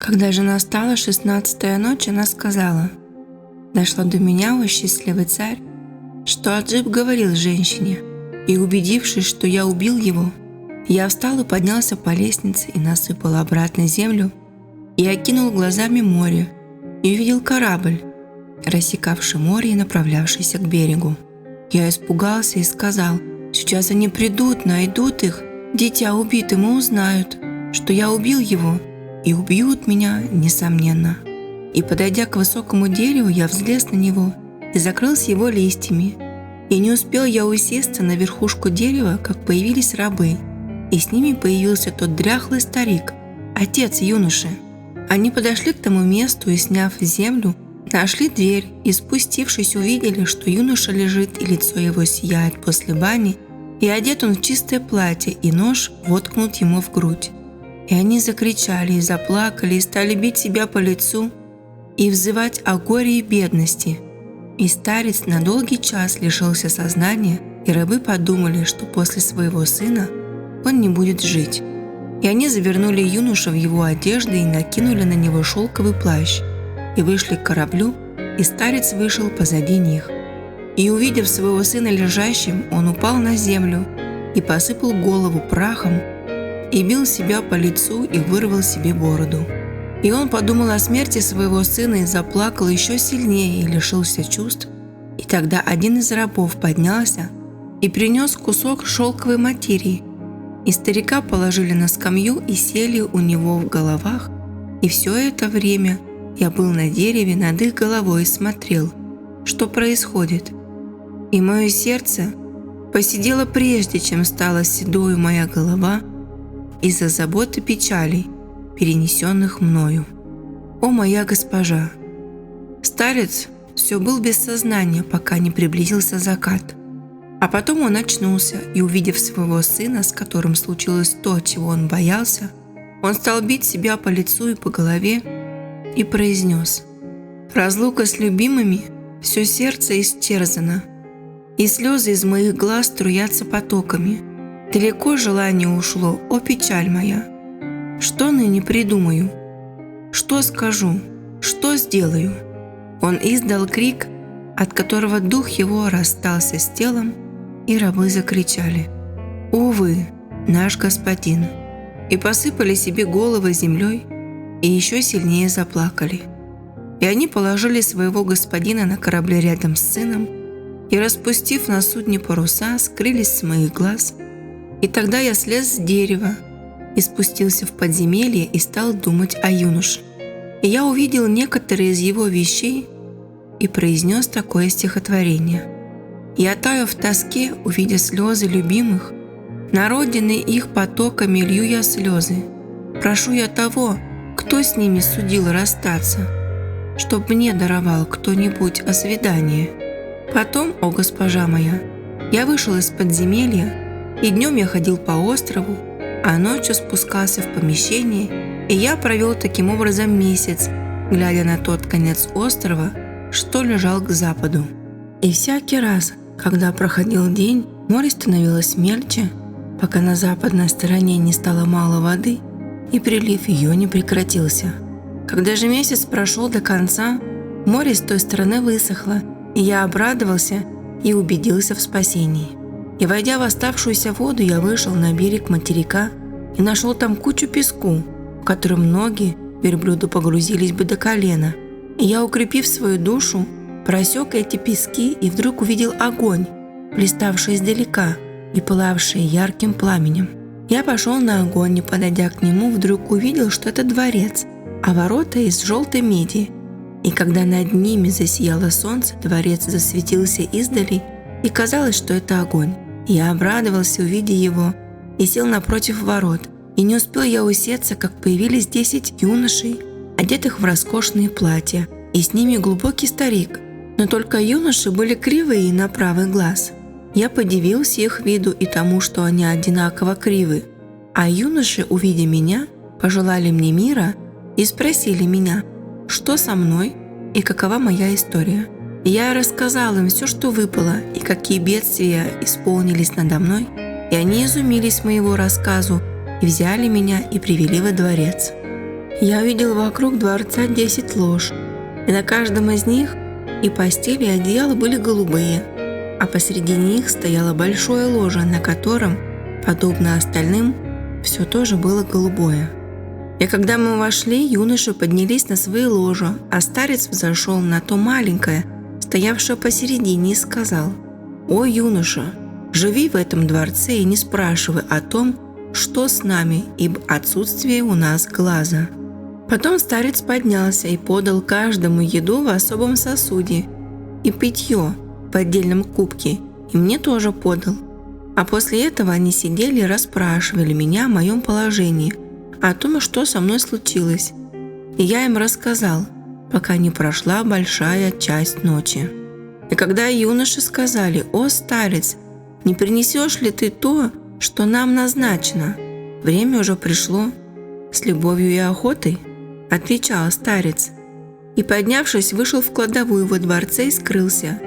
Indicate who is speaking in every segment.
Speaker 1: Когда же настала 16-я ночь, она сказала: «Дошло до меня, о счастливый царь, что Аджиб говорил женщине, и, убедившись, что я убил его, я встал и поднялся по лестнице и насыпал обратно землю, и окинул глазами море, и увидел корабль, рассекавший море и направлявшийся к берегу. Я испугался и сказал: сейчас они придут, найдут их, дитя убитым, и узнают, что я убил его, и убьют меня, несомненно. И, подойдя к высокому дереву, я взлез на него и закрылся его листьями. И не успел я усесться на верхушку дерева, как появились рабы, и с ними появился тот дряхлый старик, отец юноши. Они подошли к тому месту и, сняв землю, нашли дверь и, спустившись, увидели, что юноша лежит, и лицо его сияет после бани, и одет он в чистое платье, и нож воткнут ему в грудь. И они закричали и заплакали, и стали бить себя по лицу и взывать о горе и бедности. И старец на долгий час лишился сознания, и рабы подумали, что после своего сына он не будет жить. И они завернули юношу в его одежды и накинули на него шелковый плащ, и вышли к кораблю, и старец вышел позади них. И, увидев своего сына лежащим, он упал на землю и посыпал голову прахом, и бил себя по лицу и вырвал себе бороду. И он подумал о смерти своего сына и заплакал еще сильнее и лишился чувств. И тогда один из рабов поднялся и принес кусок шелковой материи, и старика положили на скамью и сели у него в головах. И все это время я был на дереве над их головой и смотрел, что происходит. И мое сердце посидело прежде, чем стала седою моя голова, из-за забот и печалей, перенесенных мною. О, моя госпожа! Старец все был без сознания, пока не приблизился закат. А потом он очнулся, и, увидев своего сына, с которым случилось то, чего он боялся, он стал бить себя по лицу и по голове и произнес: «Разлука с любимыми, все сердце истерзано, и слезы из моих глаз струятся потоками. Далеко желание ушло, о печаль моя! Что ныне придумаю? Что скажу? Что сделаю?» Он издал крик, от которого дух его расстался с телом, и рабы закричали: «Увы, наш господин!» и посыпали себе головы землей, и еще сильнее заплакали. И они положили своего господина на корабле рядом с сыном, и, распустив на судне паруса, скрылись с моих глаз. И тогда я слез с дерева и спустился в подземелье и стал думать о юноше. И я увидел некоторые из его вещей и произнес такое стихотворение. Я таю в тоске, увидя слезы любимых, на родины их потоками лью я слезы. Прошу я того, кто с ними судил расстаться, чтоб мне даровал кто-нибудь о свидании. Потом, о госпожа моя, я вышел из подземелья, и днем я ходил по острову, а ночью спускался в помещение, и я провел таким образом месяц, глядя на тот конец острова, что лежал к западу. И всякий раз, когда проходил день, море становилось мельче, пока на западной стороне не стало мало воды, и прилив ее не прекратился. Когда же месяц прошел до конца, море с той стороны высохло, и я обрадовался и убедился в спасении. И, войдя в оставшуюся воду, я вышел на берег материка и нашел там кучу песку, в котором ноги верблюду погрузились бы до колена. И я, укрепив свою душу, просек эти пески и вдруг увидел огонь, блиставший издалека и пылавший ярким пламенем. Я пошел на огонь, и, подойдя к нему, вдруг увидел, что это дворец, а ворота из желтой меди. И когда над ними засияло солнце, дворец засветился издали, и казалось, что это огонь. Я обрадовался, увидя его, и сел напротив ворот. И не успел я усесться, как появились 10 юношей, одетых в роскошные платья, и с ними глубокий старик. Но только юноши были кривые на правый глаз. Я подивился их виду и тому, что они одинаково кривы. А юноши, увидя меня, пожелали мне мира и спросили меня, что со мной и какова моя история. Я рассказал им все, что выпало, и какие бедствия исполнились надо мной, и они изумились моему рассказу и взяли меня и привели во дворец. Я увидел вокруг дворца 10 лож, и на каждом из них и постели, и одеяла были голубые, а посреди них стояло большое ложе, на котором, подобно остальным, все тоже было голубое. И когда мы вошли, юноши поднялись на свои ложа, а старец взошел на то маленькое, стоявшее посередине, и сказал: «О, юноша, живи в этом дворце и не спрашивай о том, что с нами, ибо отсутствие у нас глаза». Потом старец поднялся и подал каждому еду в особом сосуде и питье в отдельном кубке, и мне тоже подал. А после этого они сидели и расспрашивали меня о моем положении, о том, что со мной случилось. И я им рассказал, пока не прошла большая часть ночи. И когда юноши сказали: «О, старец, не принесешь ли ты то, что нам назначено? Время уже пришло». «С любовью и охотой», — отвечал старец. И, поднявшись, вышел в кладовую во дворце и скрылся.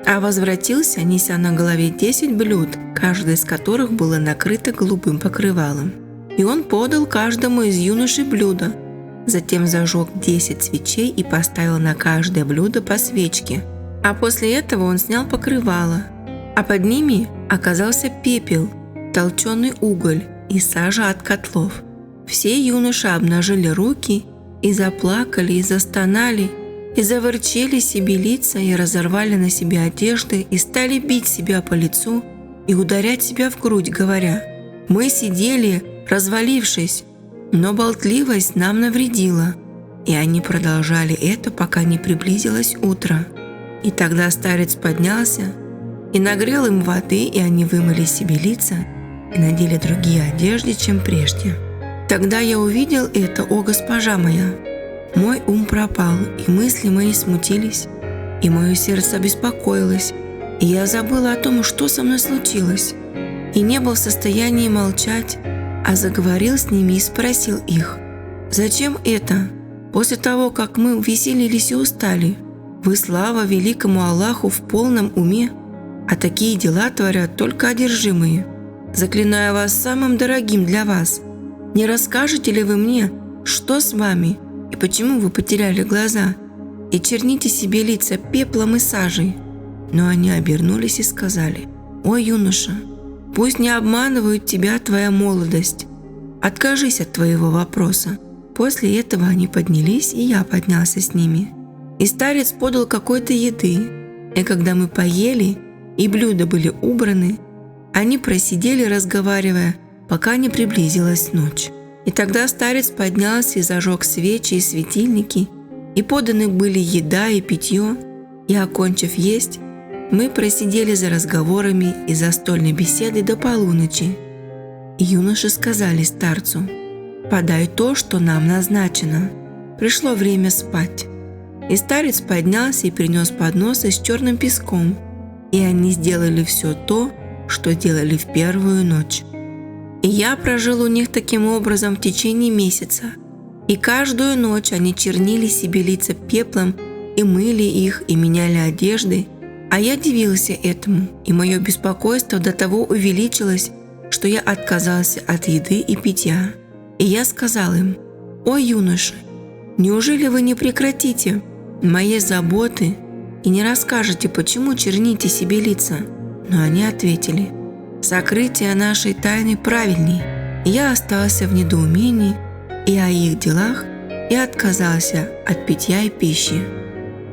Speaker 1: А возвратился, неся на голове 10 блюд, каждое из которых было накрыто голубым покрывалом. И он подал каждому из юношей блюдо, затем зажег 10 свечей и поставил на каждое блюдо по свечке. А после этого он снял покрывало, а под ними оказался пепел, толченый уголь и сажа от котлов. Все юноши обнажили руки и заплакали, и застонали, и заворчели себе лица, и разорвали на себе одежды, и стали бить себя по лицу и ударять себя в грудь, говоря: «Мы сидели, развалившись, но болтливость нам навредила». И они продолжали это, пока не приблизилось утро. И тогда старец поднялся и нагрел им воды, и они вымыли себе лица и надели другие одежды, чем прежде. Тогда я увидел это, о госпожа моя. Мой ум пропал, и мысли мои смутились, и мое сердце обеспокоилось, и я забыла о том, что со мной случилось, и не был в состоянии молчать, а заговорил с ними и спросил их: «Зачем это? После того, как мы веселились и устали, вы, слава великому Аллаху, в полном уме, а такие дела творят только одержимые. Заклинаю вас самым дорогим для вас, не расскажете ли вы мне, что с вами и почему вы потеряли глаза, и черните себе лица пеплом и сажей?» Но они обернулись и сказали: «О, юноша, пусть не обманывают тебя твоя молодость. Откажись от твоего вопроса». После этого они поднялись, и я поднялся с ними. И старец подал какой-то еды, и когда мы поели, и блюда были убраны, они просидели, разговаривая, пока не приблизилась ночь. И тогда старец поднялся и зажег свечи и светильники, и поданы были еда и питье, и, окончив есть, мы просидели за разговорами и застольной беседой до полуночи. И юноши сказали старцу: «Подай то, что нам назначено. Пришло время спать». И старец поднялся и принес подносы с черным песком, и они сделали все то, что делали в первую ночь. И я прожил у них таким образом в течение месяца, и каждую ночь они чернили себе лица пеплом, и мыли их, и меняли одежды, а я дивился этому, и мое беспокойство до того увеличилось, что я отказался от еды и питья. И я сказал им: «О, юноши, неужели вы не прекратите моей заботы и не расскажете, почему черните себе лица?» Но они ответили: «Сокрытие нашей тайны правильней». И я остался в недоумении и о их делах, и отказался от питья и пищи.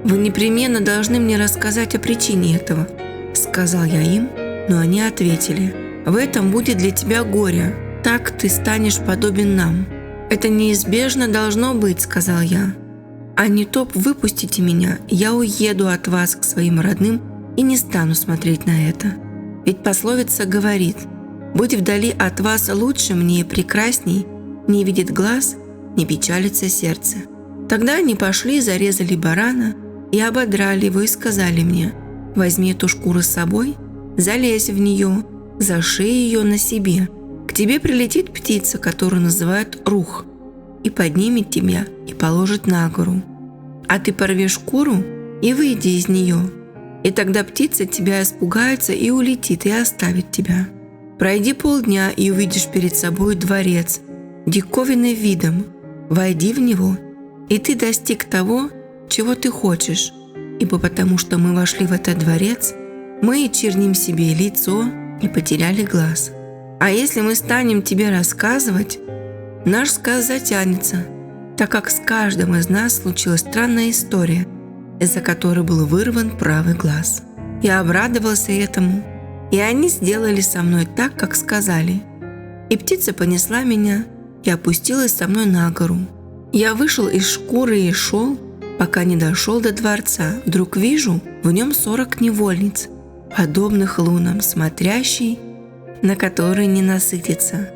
Speaker 1: «Вы непременно должны мне рассказать о причине этого», — сказал я им, но они ответили: «В этом будет для тебя горе, так ты станешь подобен нам». «Это неизбежно должно быть», — сказал я. «А не то выпустите меня, я уеду от вас к своим родным и не стану смотреть на это. Ведь пословица говорит: будь вдали от вас лучше мне и прекрасней, не видит глаз, не печалится сердце». Тогда они пошли, зарезали барана и ободрали его и сказали мне: возьми эту шкуру с собой, залезь в нее, зашей ее на себе. К тебе прилетит птица, которую называют рух, и поднимет тебя и положит на гору. А ты порви шкуру и выйди из нее, и тогда птица тебя испугается и улетит и оставит тебя. Пройди полдня и увидишь перед собой дворец, диковинный видом, Войди в него, и ты достиг того, чего ты хочешь, ибо потому что мы вошли в этот дворец, мы и черним себе лицо и потеряли глаз. А если мы станем тебе рассказывать, наш сказ затянется, так как с каждым из нас случилась странная история, из-за которой был вырван правый глаз. Я обрадовался этому, и они сделали со мной так, как сказали. И птица понесла меня и опустилась со мной на гору. Я вышел из шкуры и шел, пока не дошел до дворца. Вдруг вижу в нем 40 невольниц, подобных лунам, смотрящей, на которые не насытится.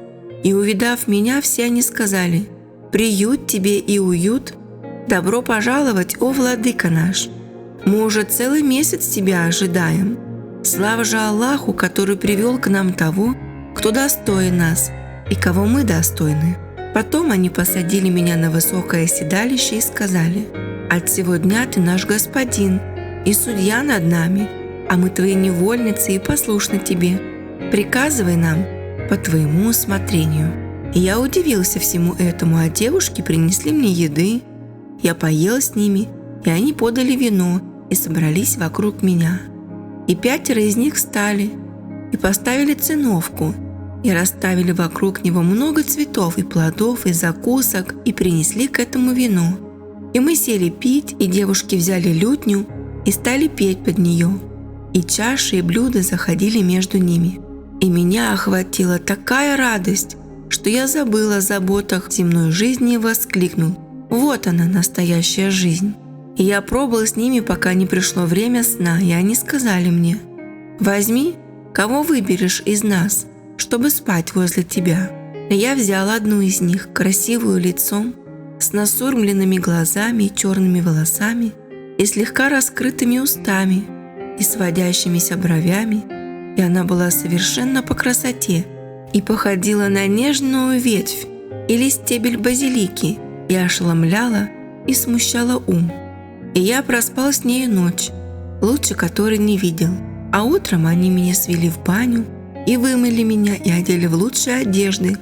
Speaker 1: И, увидав меня, все они сказали: «Приют тебе и уют! Добро пожаловать, о владыка наш! Мы уже целый месяц тебя ожидаем. Слава же Аллаху, который привел к нам того, кто достоин нас и кого мы достойны». Потом они посадили меня на высокое седалище и сказали: «От сего дня ты наш господин и судья над нами, а мы твои невольницы и послушны тебе. Приказывай нам по твоему усмотрению». И я удивился всему этому, а девушки принесли мне еды. Я поел с ними, и они подали вино и собрались вокруг меня. И 5 из них встали и поставили циновку, и расставили вокруг него много цветов и плодов, и закусок, и принесли к этому вино. И мы сели пить, и девушки взяли лютню и стали петь под нее. И чаши и блюда заходили между ними. И меня охватила такая радость, что я забыл о заботах земной жизни и воскликнул: «Вот она, настоящая жизнь!» И я пробыл с ними, пока не пришло время сна, и они сказали мне: «Возьми, кого выберешь из нас, чтобы спать возле тебя». И я взял одну из них, красивую лицом, с насурмленными глазами и черными волосами, и слегка раскрытыми устами, и сводящимися бровями, и она была совершенна по красоте, и походила на нежную ветвь или стебель базилики, и ошеломляла и смущала ум. И я проспал с нею ночь, лучше которой не видел. А утром они меня свели в баню, и вымыли меня, и одели в лучшие одежды,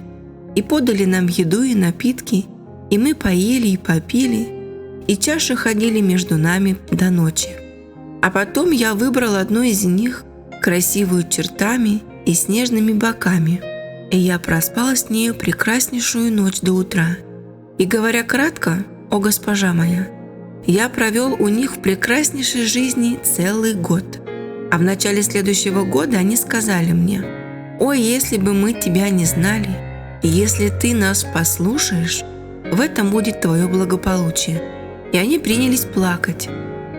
Speaker 1: и подали нам еду и напитки, и мы поели и попили, и чаши ходили между нами до ночи. А потом я выбрал одну из них, красивую чертами и с нежными боками, и я проспал с нею прекраснейшую ночь до утра. И, говоря кратко, о госпожа моя, я провел у них в прекраснейшей жизни целый год. А в начале следующего года они сказали мне: «Ой, если бы мы тебя не знали, и если ты нас послушаешь, в этом будет твое благополучие». И они принялись плакать.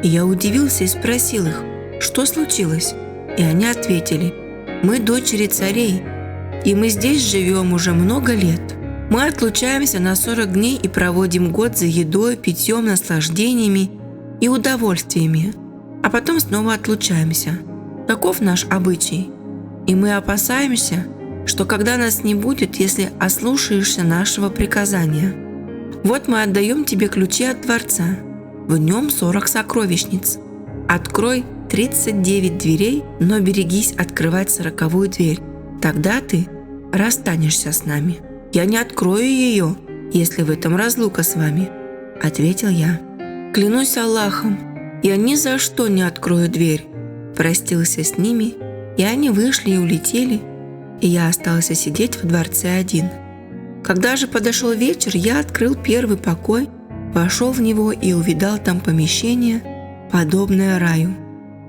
Speaker 1: И я удивился и спросил их: «Что случилось?» И они ответили: «Мы дочери царей, и мы здесь живем уже много лет. Мы отлучаемся на 40 дней и проводим год за едой, питьем, наслаждениями и удовольствиями, а потом снова отлучаемся. Таков наш обычай. И мы опасаемся, что когда нас не будет, если ослушаешься нашего приказания. Вот мы отдаем тебе ключи от дворца. В нем 40 сокровищниц. Открой 39 дверей, но берегись открывать 40-ю дверь. Тогда ты расстанешься с нами». «Я не открою ее, если в этом разлука с вами», — ответил я. «Клянусь Аллахом, я ни за что не открою дверь». Простился с ними, и они вышли и улетели, и я остался сидеть в дворце один. Когда же подошел вечер, я открыл первый покой, вошел в него и увидал там помещение, подобное раю.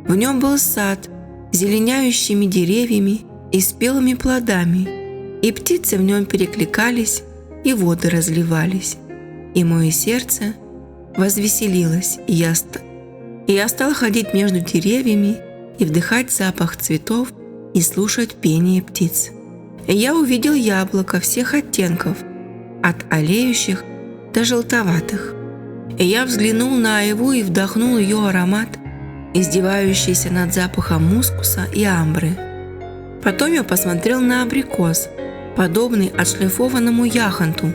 Speaker 1: В нем был сад с зеленеющими деревьями и спелыми плодами, и птицы в нем перекликались, и воды разливались. И мое сердце возвеселилось, и я стал ходить между деревьями и вдыхать запах цветов и слушать пение птиц. И я увидел яблоко всех оттенков, от алеющих до желтоватых. И я взглянул на айву и вдохнул ее аромат, издевающийся над запахом мускуса и амбры. Потом я посмотрел на абрикос, подобный отшлифованному яхонту,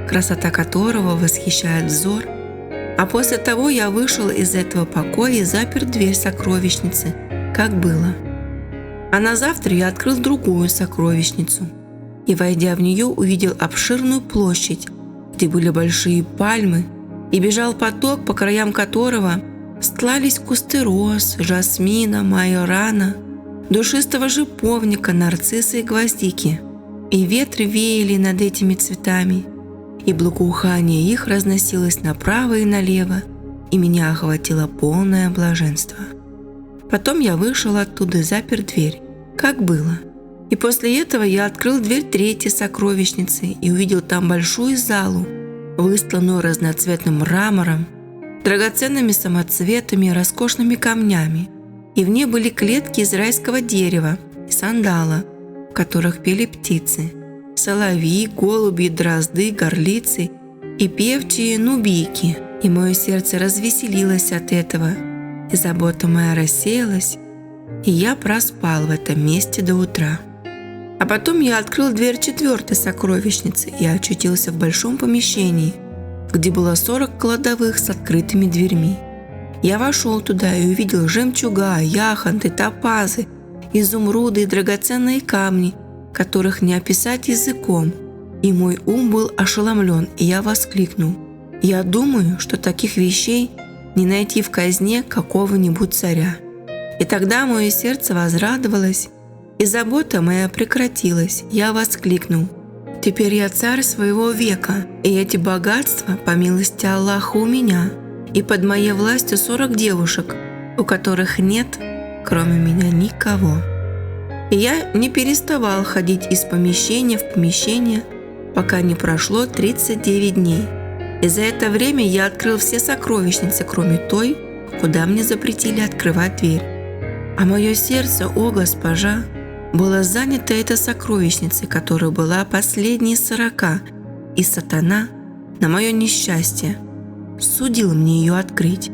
Speaker 1: красота которого восхищает взор. А после того я вышел из этого покоя и запер дверь сокровищницы, как было. А на завтра я открыл другую сокровищницу и, войдя в нее, увидел обширную площадь где были большие пальмы, и бежал поток, по краям которого стлались кусты роз, жасмина, майорана, душистого шиповника, нарцисса и гвоздики. И ветры веяли над этими цветами, и благоухание их разносилось направо и налево, и меня охватило полное блаженство. Потом я вышел оттуда и запер дверь, как было. И после этого я открыл дверь третьей сокровищницы и увидел там большую залу, выстланную разноцветным мрамором, драгоценными самоцветами и роскошными камнями. И в ней были клетки из райского дерева и сандала, в которых пели птицы, соловьи, голуби, дрозды, горлицы и певчие нубийки. И мое сердце развеселилось от этого, и забота моя рассеялась, и я проспал в этом месте до утра. А потом я открыл дверь четвертой сокровищницы и очутился в большом помещении, где было 40 кладовых с открытыми дверьми. Я вошел туда и увидел жемчуга, яхонты, топазы, изумруды и драгоценные камни, которых не описать языком. И мой ум был ошеломлен, и я воскликнул: «Я думаю, что таких вещей не найти в казне какого-нибудь царя». И тогда мое сердце возрадовалось, и забота моя прекратилась. Я воскликнул: «Теперь я царь своего века, и эти богатства, по милости Аллаха, у меня, и под моей властью 40 девушек, у которых нет, кроме меня, никого». И я не переставал ходить из помещения в помещение, пока не прошло 39 дней. И за это время я открыл все сокровищницы, кроме той, куда мне запретили открывать дверь. А мое сердце, о госпожа, было занято этой сокровищницей, которая была последней из 40, и сатана, на мое несчастье, судил мне ее открыть.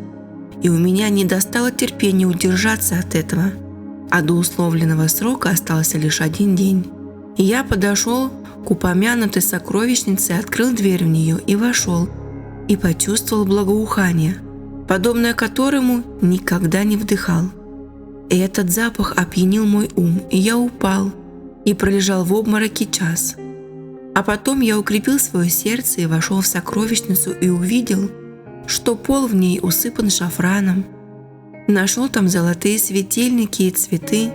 Speaker 1: И у меня не достало терпения удержаться от этого, а до условленного срока остался лишь 1 день. И я подошел к упомянутой сокровищнице, открыл дверь в нее и вошел, и почувствовал благоухание, подобное которому никогда не вдыхал. И этот запах опьянил мой ум, и я упал и пролежал в обмороке час. А потом я укрепил свое сердце и вошел в сокровищницу и увидел, что пол в ней усыпан шафраном. Нашел там золотые светильники и цветы,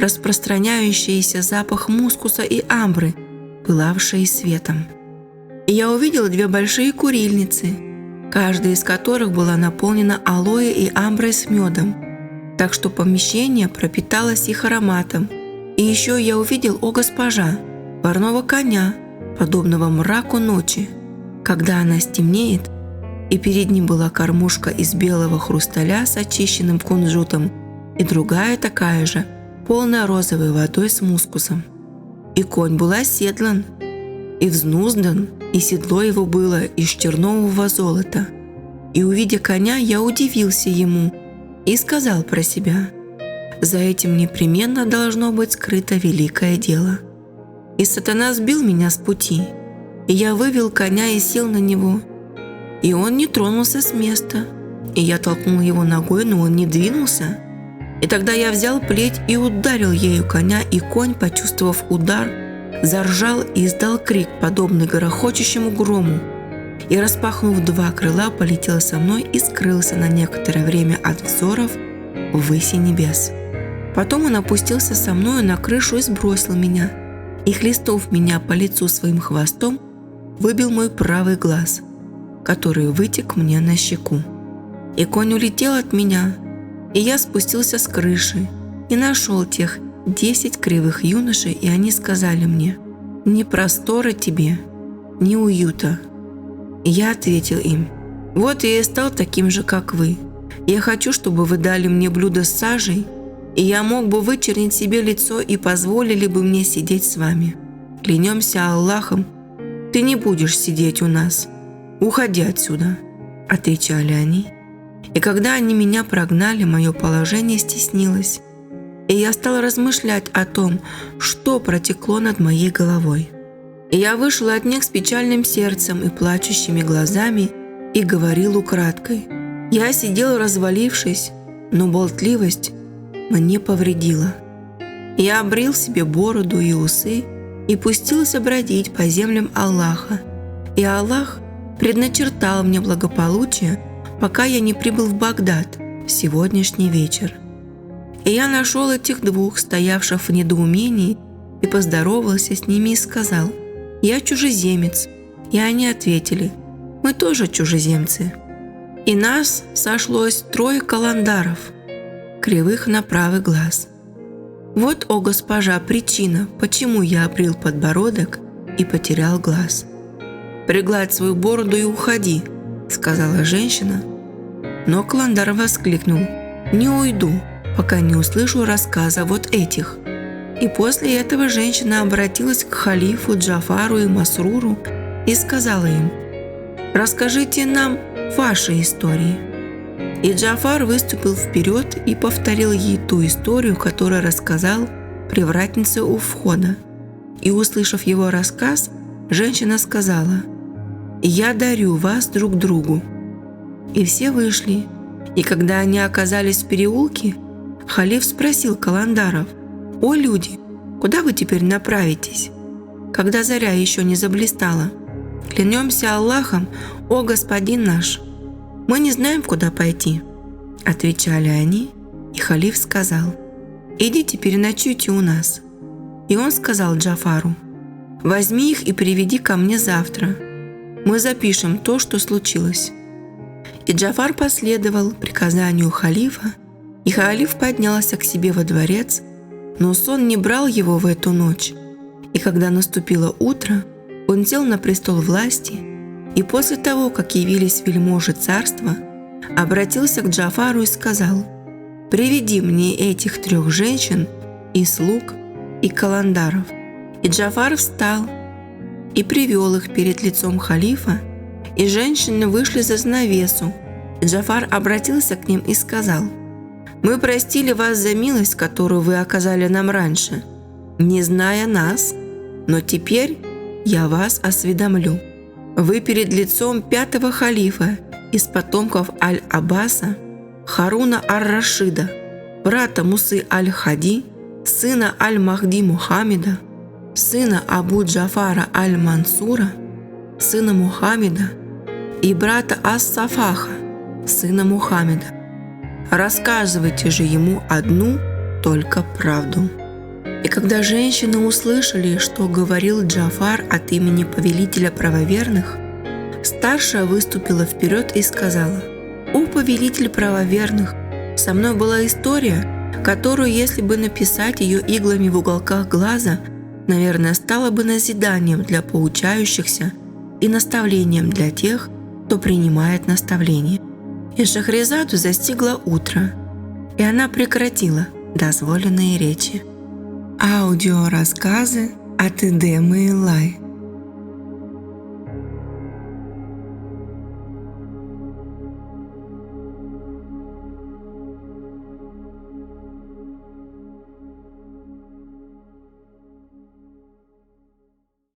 Speaker 1: распространяющийся запах мускуса и амбры, пылавшие светом. И я увидел 2 большие курильницы, каждая из которых была наполнена алоэ и амброй с медом, так что помещение пропиталось их ароматом. И еще я увидел, о госпожа, парного коня, подобного мраку ночи, когда она стемнеет, и перед ним была кормушка из белого хрусталя с очищенным кунжутом, и другая такая же, полная розовой водой с мускусом. И конь был оседлан, и взнуздан, и седло его было из чернового золота. И, увидя коня, я удивился ему и сказал про себя: «За этим непременно должно быть скрыто великое дело». И сатана сбил меня с пути, и я вывел коня и сел на него, и он не тронулся с места, и я толкнул его ногой, но он не двинулся. И тогда я взял плеть и ударил ею коня, и конь, почувствовав удар, заржал и издал крик, подобный грохочущему грому, и, распахнув 2 крыла, полетел со мной и скрылся на некоторое время от взоров ввыси небес. Потом он опустился со мною на крышу и сбросил меня, и, хлестнув меня по лицу своим хвостом, выбил мой правый глаз, который вытек мне на щеку. И конь улетел от меня, и я спустился с крыши и нашел тех 10 кривых юношей, и они сказали мне: «Ни простора тебе, ни уюта». И я ответил им: «Вот я и стал таким же, как вы. Я хочу, чтобы вы дали мне блюдо с сажей, и я мог бы вычернить себе лицо и позволили бы мне сидеть с вами. Клянемся Аллахом, ты не будешь сидеть у нас. Уходи отсюда», – отвечали они. И когда они меня прогнали, мое положение стеснилось, и я стал размышлять о том, что протекло над моей головой. И я вышел от них с печальным сердцем и плачущими глазами и говорил украдкой. Я сидел, развалившись, но болтливость мне повредила. Я обрил себе бороду и усы и пустился бродить по землям Аллаха, И Аллах предначертал мне благополучие, пока я не прибыл в Багдад в сегодняшний вечер. И я нашел этих двух, стоявших в недоумении, и поздоровался с ними и сказал: «Я чужеземец». И они ответили: «Мы тоже чужеземцы». И нас сошлось 3 каландаров, кривых на правый глаз. Вот, о госпожа, причина, почему я обрил подбородок и потерял глаз. «Пригладь свою бороду и уходи», — сказала женщина. Но Каландар воскликнул: «Не уйду, пока не услышу рассказа вот этих». И после этого женщина обратилась к халифу Джафару и Масруру и сказала им: «Расскажите нам ваши истории». И Джафар выступил вперед и повторил ей ту историю, которую рассказал привратнице у входа. И, услышав его рассказ, женщина сказала: «Я дарю вас друг другу». И все вышли. И когда они оказались в переулке, халиф спросил Каландаров: «О люди, куда вы теперь направитесь, когда заря еще не заблистала? Клянемся Аллахом, о господин наш, мы не знаем, куда пойти». Отвечали они, и халиф сказал: «Идите переночуйте у нас». И он сказал Джафару: «Возьми их и приведи ко мне завтра. Мы запишем то, что случилось». И Джафар последовал приказанию халифа, и халиф поднялся к себе во дворец, но сон не брал его в эту ночь. И когда наступило утро, он сел на престол власти, и после того, как явились вельможи царства, обратился к Джафару и сказал: «Приведи мне этих 3 женщин и слуг и каландаров». И Джафар встал и привел их перед лицом халифа, и женщины вышли за занавесу. И Джафар обратился к ним и сказал: «Мы простили вас за милость, которую вы оказали нам раньше, не зная нас, но теперь я вас осведомлю. Вы перед лицом 5-го халифа из потомков Аль-Аббаса, Харуна ар-Рашида, брата Мусы аль-Хади, сына Аль-Махди Мухаммеда, сына Абу Джафара аль-Мансура, сына Мухаммеда, и брата Ас-Сафаха, сына Мухаммеда. Рассказывайте же ему одну только правду». И когда женщины услышали, что говорил Джафар от имени повелителя правоверных, старшая выступила вперед и сказала: «О повелитель правоверных, со мной была история, которую, если бы написать ее иглами в уголках глаза, наверное, стала бы назиданием для поучающихся и наставлением для тех, кто принимает наставление». И Шахрезаду застигло утро, и она прекратила дозволенные речи. Аудиорассказы от Идемы Илай.